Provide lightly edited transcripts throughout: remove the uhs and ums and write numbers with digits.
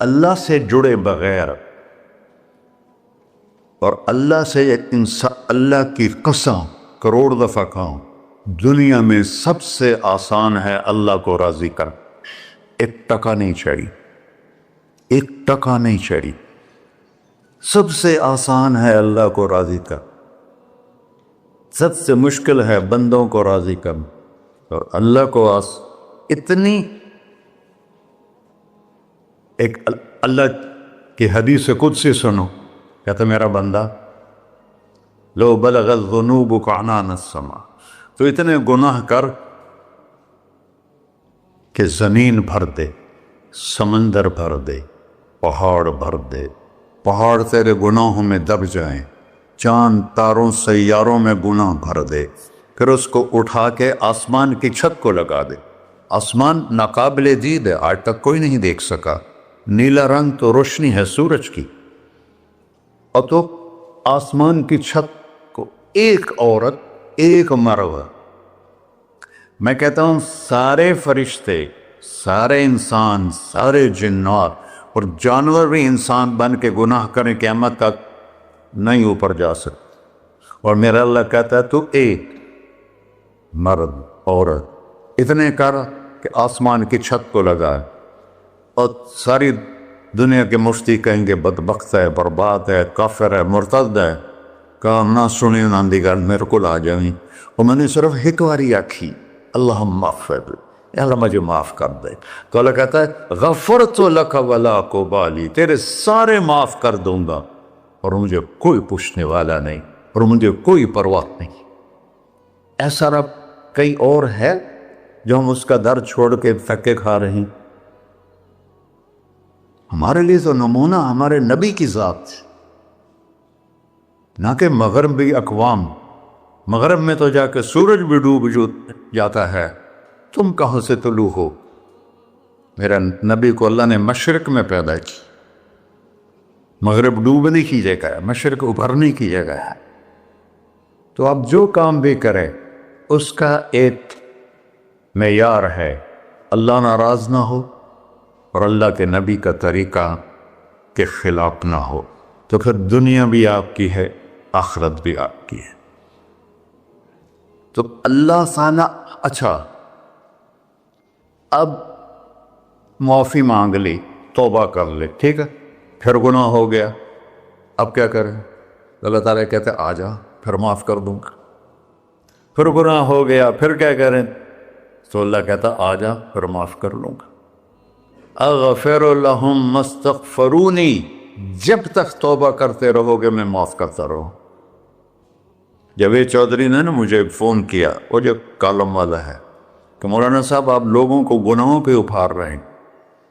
اللہ سے جڑے بغیر اور اللہ سے اللہ کی قسم کروڑ دفعہ کہوں، دنیا میں سب سے آسان ہے اللہ کو راضی کر. ایک ٹکا نہیں چڑھی، ایک ٹکا نہیں چڑھی. سب سے آسان ہے اللہ کو راضی کر، سب سے مشکل ہے بندوں کو راضی کر. اور اللہ کو اتنی ایک اللہ کی حدیث قدسی سنو، کہتا میرا بندہ لو بلغت ذنوبک عنان السماء، تو اتنے گناہ کر کہ زمین بھر دے، سمندر بھر دے، پہاڑ بھر دے، پہاڑ تیرے گناہوں میں دب جائیں، چاند تاروں سیاروں میں گناہ بھر دے، پھر اس کو اٹھا کے آسمان کی چھت کو لگا دے. آسمان ناقابل دید ہے، آج تک کوئی نہیں دیکھ سکا. نیلا رنگ تو روشنی ہے سورج کی، اور تو آسمان کی چھت کو ایک عورت، ایک مرد، میں کہتا ہوں سارے فرشتے، سارے انسان، سارے جنات اور جانور بھی انسان بن کے گناہ کریں قیامت تک نہیں اوپر جا سکتے. اور میرا اللہ کہتا ہے تو ایک مرد عورت اتنے کر کہ آسمان کی چھت کو لگا، اور ساری دنیا کے مفتی کہیں گے بدبخت ہے، برباد ہے، کافر ہے، مرتد ہے. کہا نہ سنی نہ دیگر میرے کو آ جائیں. اور میں نے صرف ایک باری آکھی اللہم اغفر، اللہ مجھے معاف کر دے. تو اللہ کہتا ہے غفرت لک ولا ابالی، تیرے سارے معاف کر دوں گا اور مجھے کوئی پوچھنے والا نہیں اور مجھے کوئی پرواہ نہیں. ایسا رب کئی اور ہے جو ہم اس کا در چھوڑ کے دھکے کھا رہے ہیں؟ ہمارے لیے تو نمونہ ہمارے نبی کی ذات، نہ کہ مغربی اقوام. مغرب میں تو جا کے سورج بھی ڈوب جاتا ہے، تم کہاں سے طلوع ہو؟ میرا نبی کو اللہ نے مشرق میں پیدا کی. مغرب ڈوبنے کی جگہ ہے، مشرق ابھرنے کی جگہ ہے. تو آپ جو کام بھی کریں اس کا ایک معیار ہے، اللہ ناراض نہ ہو اور اللہ کے نبی کا طریقہ کے خلاف نہ ہو، تو پھر دنیا بھی آپ کی ہے، آخرت بھی آپ کی ہے. تو اللہ تعالیٰ اچھا اب معافی مانگ لی، توبہ کر لے، ٹھیک ہے، پھر گناہ ہو گیا، اب کیا کریں؟ اللہ تعالیٰ کہتے آ جا پھر معاف کر دوں گا. پھر گناہ ہو گیا، پھر کیا کریں؟ تو اللہ کہتا آ جا پھر معاف کر لوں گا. اغفر لہم مستغفرونی، جب تک توبہ کرتے رہو گے میں معاف کرتا رہوں. جاوید چودھری نے نا مجھے فون کیا، وہ جو کالم والا ہے، کہ مولانا صاحب آپ لوگوں کو گناہوں پہ ابھار رہے ہیں.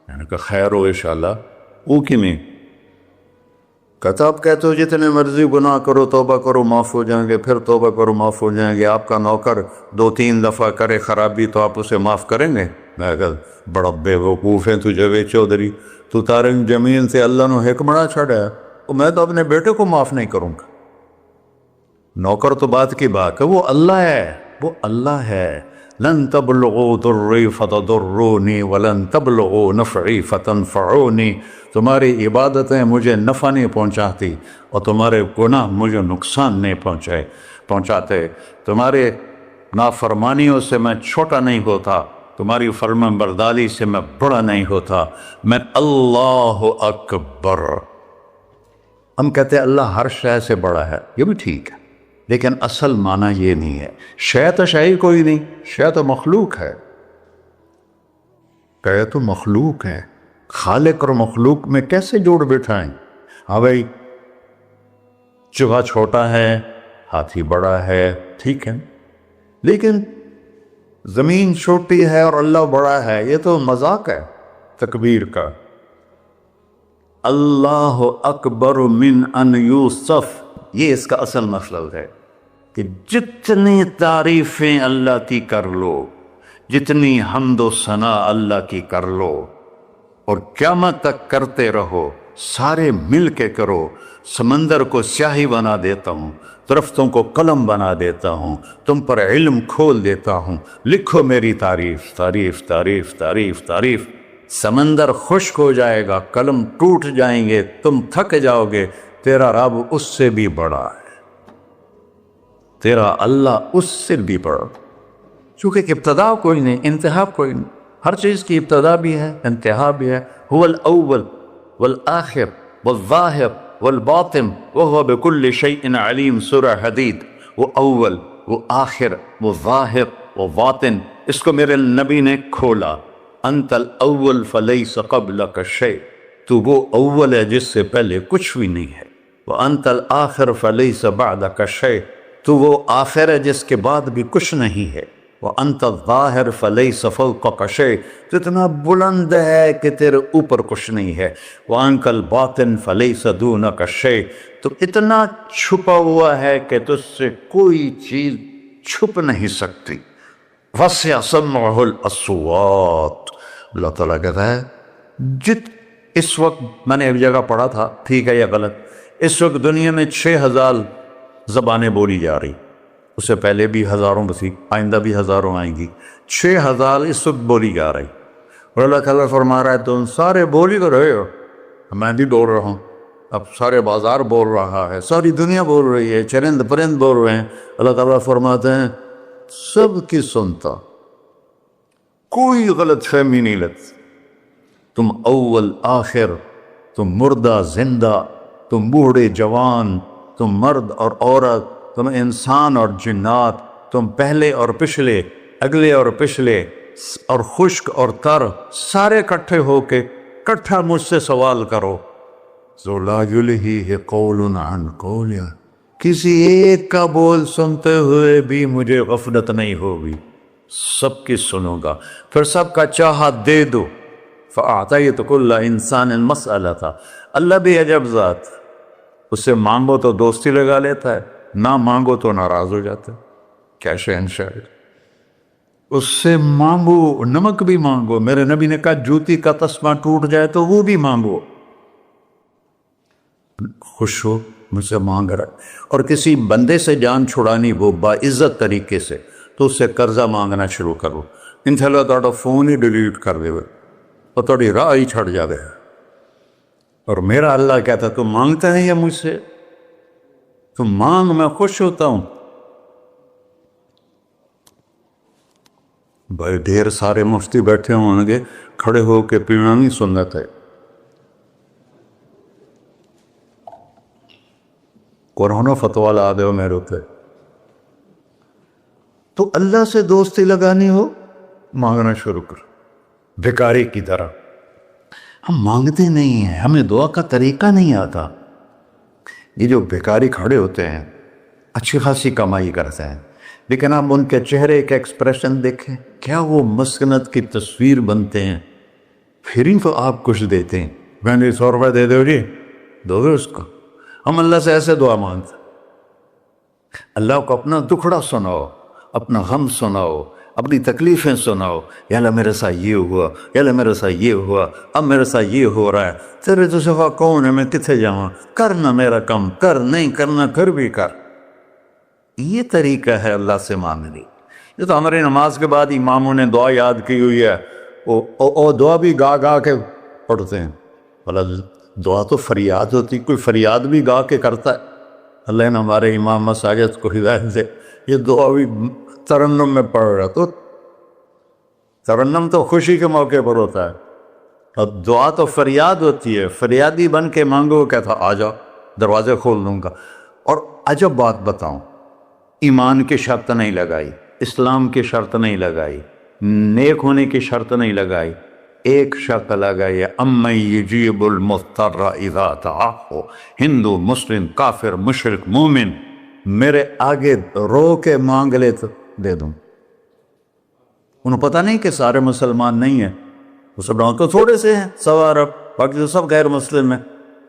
میں نے کہا خیر ہو انشاءاللہ. وہ کی میں کہتا آپ کہتے ہو جتنے مرضی گناہ کرو توبہ کرو معاف ہو جائیں گے، پھر توبہ کرو معاف ہو جائیں گے. آپ کا نوکر 2-3 دفعہ کرے خرابی تو آپ اسے معاف کریں گے؟ میں کہا بڑا بے وقوف ہے تو جاوید چودھری، تو تارنگ زمین سے اللہ نے حکمراں چھڑا ہے، میں تو اپنے بیٹے کو معاف نہیں کروں گا. نوکر تو بات کی بات ہے، وہ اللہ ہے، وہ اللہ ہے. لن تبلغوا ضری فتضرونی ولن تبلغوا نفعی فتنفعونی. تمہاری عبادتیں مجھے نفع نہیں پہنچاتی اور تمہارے گناہ مجھے نقصان نہیں پہنچاتے. تمہارے نافرمانیوں سے میں چھوٹا نہیں ہوتا، تمہاری فرمان برداری سے میں بڑا نہیں ہوتا. میں اللہ اکبر. ہم کہتے ہیں اللہ ہر شے سے بڑا ہے، یہ بھی ٹھیک ہے، لیکن اصل معنی یہ نہیں ہے. شے تو شے کوئی نہیں، شے تو مخلوق ہے. کہ تو مخلوق ہے، خالق اور مخلوق میں کیسے جوڑ بٹھائیں؟ ہاں بھائی چوہا چھوٹا ہے، ہاتھی بڑا ہے، ٹھیک ہے، لیکن زمین چھوٹی ہے اور اللہ بڑا ہے، یہ تو مذاق ہے تکبیر کا. اللہ اکبر من ان یوصف، یہ اس کا اصل مطلب ہے کہ جتنی تعریفیں اللہ کی کر لو، جتنی حمد و ثنا اللہ کی کر لو اور قیامت تک کرتے رہو، سارے مل کے کرو. سمندر کو سیاہی بنا دیتا ہوں، درختوں کو قلم بنا دیتا ہوں، تم پر علم کھول دیتا ہوں، لکھو میری تعریف تعریف تعریف تعریف تعریف. سمندر خشک ہو جائے گا، قلم ٹوٹ جائیں گے، تم تھک جاؤ گے، تیرا رب اس سے بھی بڑا ہے، تیرا اللہ اس سے بھی بڑا، چونکہ ابتدا کوئی نہیں، انتہا کوئی نہیں، ہر چیز کی ابتدا بھی ہے، انتہا بھی ہے۔ هو الاول والآخر والظاہر والباطن وهو بكل شيء علیم، سورہ حدید۔ وہ اول، وہ آخر، وہ ظاہر، وہ باطن، اس کو میرے نبی نے کھولا۔ انت الاول فلیس قبلک شیء، تو وہ اول ہے جس سے پہلے کچھ بھی نہیں ہے۔ وانت الآخر فلیس بعدک شیء، تو وہ آخر ہے جس کے بعد بھی کچھ نہیں ہے۔ وانت الظاہر فلیس فوقک شیء، تو اتنا بلند ہے کہ تیرے اوپر کچھ نہیں ہے۔ وانت الباطن فلیس دونک شیء، تو اتنا چھپا ہوا ہے کہ تجھ سے کوئی چیز چھپ نہیں سکتی۔ وسع سمعہ الاصوات، اللہ تعالیٰ کہتا ہے اس وقت میں نے ایک جگہ پڑھا تھا، ٹھیک ہے یا غلط، اس وقت دنیا میں 6000 زبانیں بولی جا رہی، اس سے پہلے بھی ہزاروں بسی، آئندہ بھی ہزاروں آئیں گی، 6000 اس وقت بولی جا رہی، اور اللہ تعالیٰ فرما رہا ہے تم سارے بولی تو رہے ہو، میں بھی بول رہا ہوں، اب سارے بازار بول رہا ہے، ساری دنیا بول رہی ہے، چرند پرند بول رہے ہیں۔ اللہ تعالیٰ فرماتے ہیں سب کی سنتا، کوئی غلط فہمی نہیں لگتی، تم اول آخر، تم مردہ زندہ، تم بوڑھے جوان، تم مرد اور عورت، تم انسان اور جنات، تم پہلے اور پچھلے، اگلے اور پچھلے، اور خشک اور تر، سارے اکٹھے ہو کے کٹھا مجھ سے سوال کرو۔ ذو لا یلہیہ قول عن قول، کسی ایک کا بول سنتے ہوئے بھی مجھے غفلت نہیں ہوگی، سب کی سنوں گا، پھر سب کا چاہا دے دو۔ فَأَعْطَيْتُ كُلَّ إِنسَانٍ مَسْأَلَةً، اللہ بھی عجب ذات، اس سے مانگو تو دوستی لگا لیتا ہے، نہ مانگو تو ناراض ہو جاتا ہے، کیا شہنشاہ، اس سے مانگو، نمک بھی مانگو، میرے نبی نے کہا جوتی کا تسمہ ٹوٹ جائے تو وہ بھی مانگو، خوش ہو مجھ سے مانگ رہا ہے۔ اور کسی بندے سے جان چھڑانی وہ باعزت طریقے سے، تو اس سے قرضہ مانگنا شروع کرو، انشاءاللہ تھوڑا فون ہی ڈیلیٹ کر دے اور تھوڑی راہ ہی چھڑ جا دے۔ اور میرا اللہ کہتا تم مانگتے نہیں ہے مجھ سے، تم مانگ، میں خوش ہوتا ہوں۔ بھائی ڈھیر سارے مفتی بیٹھے ہوں گے، کھڑے ہو کے پینا نہیں سنت ہے، قرآن فتویٰ لا دے میرے پہ۔ تو اللہ سے دوستی لگانی ہو، مانگنا شروع کر، بھکاری کی طرح۔ ہم مانگتے نہیں ہیں، ہمیں دعا کا طریقہ نہیں آتا۔ یہ جو بھکاری کھڑے ہوتے ہیں اچھی خاصی کمائی کرتے ہیں، لیکن آپ ان کے چہرے کا ایکسپریشن دیکھیں، کیا وہ مسکنت کی تصویر بنتے ہیں، پھر ہی تو آپ کچھ دیتے ہیں، میں نے 100 روپے دے دو جی، دو گے اس کو؟ ہم اللہ سے ایسے دعا مانگتے ہیں، اللہ کو اپنا دکھڑا سناؤ، اپنا غم سناؤ، اپنی تکلیفیں سناؤ، یا اللہ میرے ساتھ یہ ہوا، یا اللہ میرے ساتھ یہ ہوا، اب میرے ساتھ یہ ہو رہا ہے، تیرے تو سوا کون ہے، میں کتنے جاؤں، کرنا میرا کم، کر نہیں کرنا پھر بھی کر۔ یہ طریقہ ہے اللہ سے مانگنی۔ یہ تو ہماری نماز کے بعد اماموں نے دعا یاد کی ہوئی ہے، وہ دعا بھی گا گا کے پڑھتے ہیں، بھلا دعا تو فریاد ہوتی، کوئی فریاد بھی گا کے کرتا ہے؟ اللہ نے ہمارے امام مساجد کو ہدایت دے، یہ دعا بھی ترنم میں پڑھ رہا، تو ترنم تو خوشی کے موقع پر ہوتا ہے، اب دعا تو فریاد ہوتی ہے، فریادی بن کے مانگو، کہتا آ جاؤ دروازے کھول دوں گا۔ اور عجب بات بتاؤں، ایمان کی شرط نہیں لگائی، اسلام کی شرط نہیں لگائی، نیک ہونے کی شرط نہیں لگائی، ایک شرط لگائی ہے، امن یجیب المضطر اذا دعاہ، ہندو، مسلم، کافر، مشرک، مومن میرے آگے رو کے مانگ لے تو دے دوں۔ انہوں پتہ نہیں کہ سارے مسلمان نہیں ہیں، مسلمان تو تھوڑے سے ہیں، 100 ارب، باقی تو سب غیر مسلم ہیں۔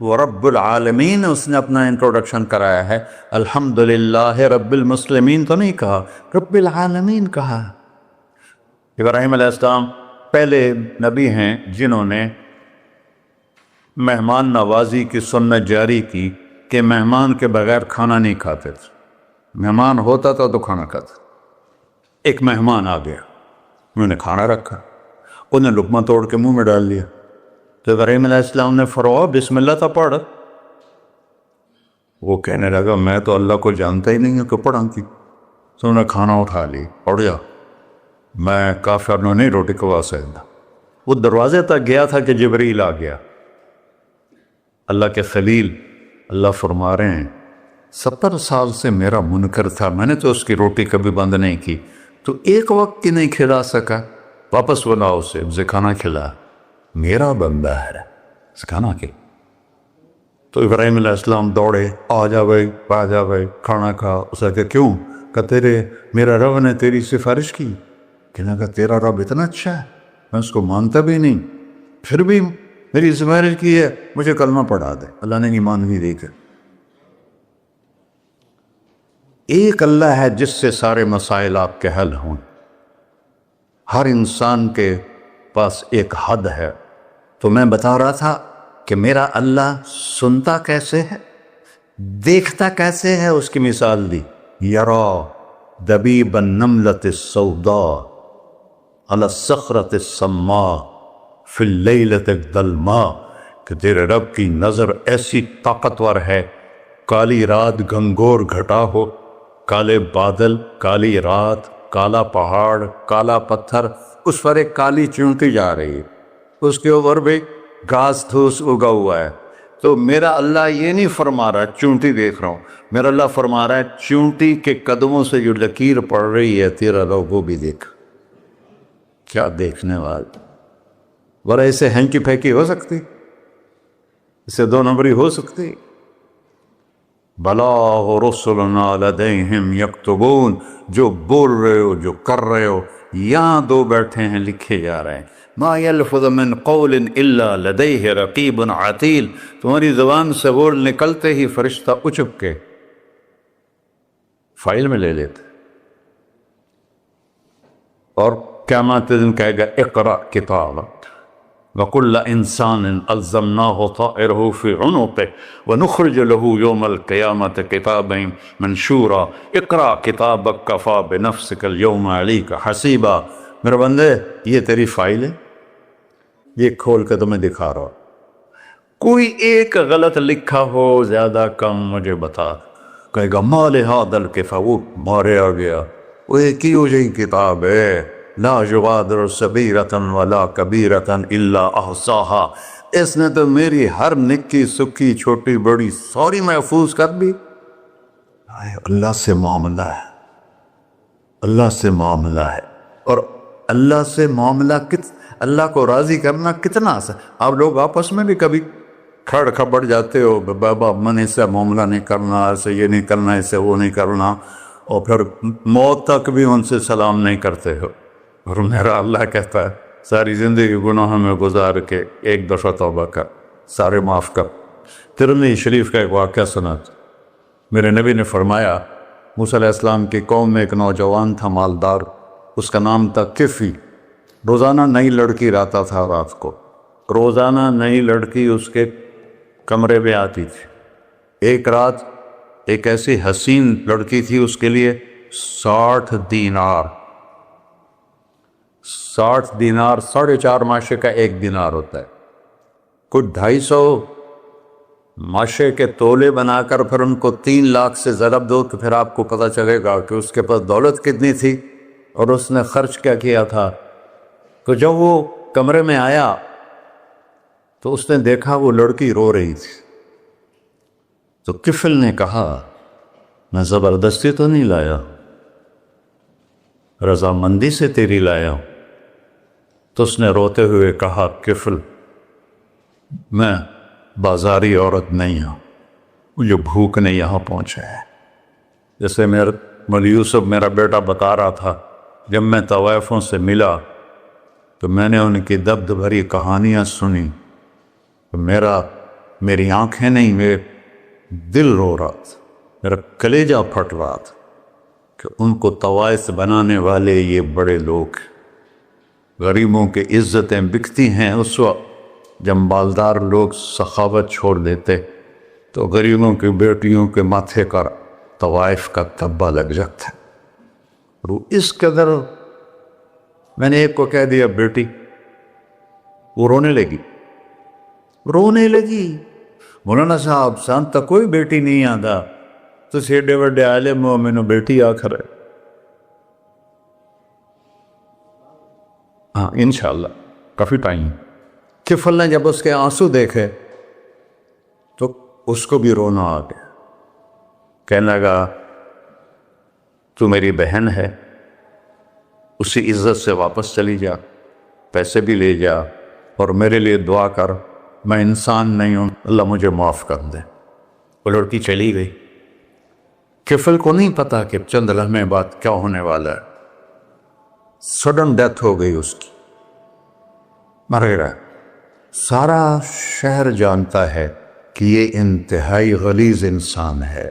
وہ رب العالمین اس نے اپنا انٹروڈکشن کرایا ہے، الحمدللہ رب المسلمین تو نہیں کہا، رب العالمین کہا۔ ابراہیم علیہ السلام پہلے نبی ہیں جنہوں نے مہمان نوازی کی سنت جاری کی کہ مہمان کے بغیر کھانا نہیں کھاتے تھے، مہمان ہوتا تھا تو کھانا کھاتے۔ ایک مہمان آ گیا، انہوں نے کھانا رکھا، انہیں لقمہ توڑ کے منہ میں ڈال لیا. تو ابراہیم علیہ السلام نے فرمایا بسم اللہ تھا پڑھ. وہ کہنے لگا میں تو اللہ کو جانتا ہی نہیں ہوں کہ پڑھا کی. تو انہوں نے کھانا اٹھا لی. پڑھ جا میں کافر نو نہیں روٹی کھوا سکتا. وہ دروازے تک گیا تھا کہ جبریل آ گیا. اللہ کے خلیل اللہ فرما رہے ہیں 70 سال سے میرا منکر تھا, میں نے تو اس کی روٹی کبھی بند نہیں کی, تو ایک وقت کی نہیں کھلا سکا, واپس بلاؤ اسے کھانا کھلا, میرا بندہ ہے کھانا کھلا. تو ابراہیم علیہ السلام دوڑے, آ جا بھائی کھانا کھا. اسے کہ کیوں؟ کہ تیرے میرا رب نے تیری سفارش کی. کہنا کہ تیرا رب اتنا اچھا ہے, میں اس کو مانتا بھی نہیں, پھر بھی میری سفارش کی ہے, مجھے کلمہ پڑھا دے. اللہ نے ایمان بھی دے کر. ایک اللہ ہے جس سے سارے مسائل آپ کے حل ہوں. ہر انسان کے پاس ایک حد ہے. تو میں بتا رہا تھا کہ میرا اللہ سنتا کیسے ہے, دیکھتا کیسے ہے, اس کی مثال دی. یرا دبیب النملۃ السوداء علی الصخرۃ الصماء فی اللیلۃ الظلماء, کہ تیرے رب کی نظر ایسی طاقتور ہے, کالی رات گھنگور گھٹا ہو, کالے بادل, کالی رات, کالا پہاڑ, کالا پتھر, اس پر ایک کالی چونٹی جا رہی ہے, اس کے اوپر بھی گھاس دھوس اگا ہوا ہے. تو میرا اللہ یہ نہیں فرما رہا چونٹی دیکھ رہا ہوں, میرا اللہ فرما رہا ہے چونٹی کے قدموں سے جو لکیر پڑ رہی ہے تیرا رب وہ بھی دیکھ. کیا دیکھنے والا. ورنہ اسے ہینکی پھینکی ہو سکتی, اسے 2 نمبری ہو سکتی. بلاغ رسلنا لدیہم یکتبون, جو بول رہے ہو جو کر رہے ہو یہاں 2 بیٹھے ہیں لکھے جا رہے ہیں. ما یلفظ من قول الا لدیہ رقیب عتید, تمہاری زبان سے بول نکلتے ہی فرشتہ اچک کے فائل میں لے لیتے. اور قیامت دن کہے گا اقرأ کتابک وَكُلَّ إِنسَانٍ أَلْزَمْنَاهُ طَائِرَهُ فِي عُنُقِهِ وَنُخْرِجُ لَهُ يَوْمَ الْقِيَامَةِ كِتَابًا مَنْشُورًا اقرأ کتابک کفیٰ بنفسک اليوم علیک حسیبا. میرے بندے یہ تیری فائل ہے, یہ کھول کے تمہیں دکھا رہا. کوئی ایک غلط لکھا ہو زیادہ کم مجھے بتا. کہے گا ما لہذا الکتاب, وہ ماریا گیا, وہ ایک ہی ہو جائے کتاب ہے, لا یغادر صغیرۃ ولا کبیرۃ الا احصاها, اس نے تو میری ہر نکی سکی چھوٹی بڑی ساری محفوظ کر دی. اللہ سے معاملہ ہے, اللہ سے معاملہ ہے. اور اللہ سے معاملہ اللہ کو راضی کرنا کتنا آسان. آپ لوگ آپس میں بھی کبھی کھڑ کھبڑ جاتے ہو, بابا من اس سے معاملہ نہیں کرنا, ایسے یہ نہیں کرنا, ایسے وہ نہیں کرنا, اور پھر موت تک بھی ان سے سلام نہیں کرتے ہو. اور میرا اللہ کہتا ہے ساری زندگی گناہوں میں گزار کے ایک دفعہ توبہ کر, سارے معاف کر. ترمذی شریف کا ایک واقعہ سنا. میرے نبی نے فرمایا موسیٰ علیہ السلام کی قوم میں ایک نوجوان تھا مالدار, اس کا نام تھا کفی. روزانہ نئی لڑکی لاتا تھا رات کو, روزانہ نئی لڑکی اس کے کمرے میں آتی تھی. ایک رات ایک ایسی حسین لڑکی تھی, اس کے لیے 60 دینار 4.5 ماشے کا 1 دینار ہوتا ہے, کچھ 250 ماشے کے تولے بنا کر پھر ان کو 3 لاکھ سے ضرب دو تو پھر آپ کو پتہ چلے گا کہ اس کے پاس دولت کتنی تھی اور اس نے خرچ کیا کیا تھا. تو جب وہ کمرے میں آیا تو اس نے دیکھا وہ لڑکی رو رہی تھی. تو کفل نے کہا میں زبردستی تو نہیں لایا, رضامندی سے تیری لایا ہوں. تو اس نے روتے ہوئے کہا کفل میں بازاری عورت نہیں ہوں, مجھے بھوک نے یہاں پہنچا ہے. جیسے مولوی یوسف میرا بیٹا بتا رہا تھا, جب میں طوائفوں سے ملا تو میں نے ان کی دبد بھری کہانیاں سنی تو میری آنکھیں نہیں, میرے دل رو رہا تھا, میرا کلیجہ پھٹ رہا تھا کہ ان کو طوائف بنانے والے یہ بڑے لوگ. غریبوں کی عزتیں بکتی ہیں اس وقت جب مالدار لوگ سخاوت چھوڑ دیتے تو غریبوں کی بیٹیوں کے ماتھے کا طوائف کا تبا لگ جاتا ہے. اور اس قدر میں نے ایک کو کہہ دیا بیٹی وہ رونے لگی مولانا صاحب سان تک کوئی بیٹی نہیں آتا تو ایڈے وڈے عالم ہو مینوں بیٹی آخر ہے. ہاں انشاءاللہ کافی ٹائم. کفل نے جب اس کے آنسو دیکھے تو اس کو بھی رونا آ گیا. کہنے لگا تو میری بہن ہے، اسی عزت سے واپس چلی جا، پیسے بھی لے جا اور میرے لیے دعا کر، میں انسان نہیں ہوں، اللہ مجھے معاف کر دے. وہ لڑکی چلی گئی. کفل کو نہیں پتا کہ چند لمحے بعد کیا ہونے والا ہے. سڈن ڈیتھ ہو گئی اس کی، مر گیا. سارا شہر جانتا ہے کہ یہ انتہائی غلیظ انسان ہے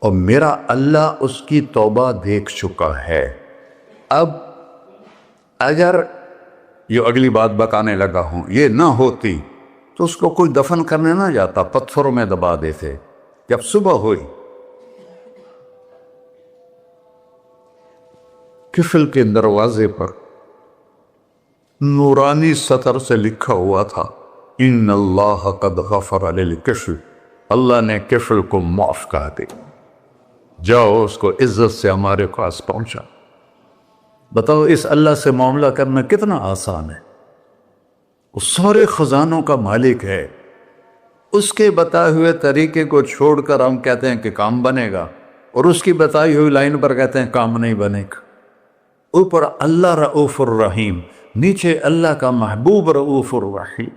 اور میرا اللہ اس کی توبہ دیکھ چکا ہے. اب اگر یہ اگلی بات بتانے لگا ہوں یہ نہ ہوتی تو اس کو کوئی دفن کرنے نہ جاتا، پتھروں میں دبا دیتے. جب صبح ہوئی کفل کے دروازے پر نورانی سطر سے لکھا ہوا تھا ان اللہ قد غفر للکفل، اللہ نے کفل کو معاف کر دی، جاؤ اس کو عزت سے ہمارے پاس پہنچا. بتاؤ اس اللہ سے معاملہ کرنا کتنا آسان ہے. وہ سارے خزانوں کا مالک ہے. اس کے بتائے ہوئے طریقے کو چھوڑ کر ہم کہتے ہیں کہ کام بنے گا اور اس کی بتائی ہوئی لائن پر کہتے ہیں کام نہیں بنے گا. اوپر اللہ رؤوف الرحیم، نیچے اللہ کا محبوب رؤوف الرحیم.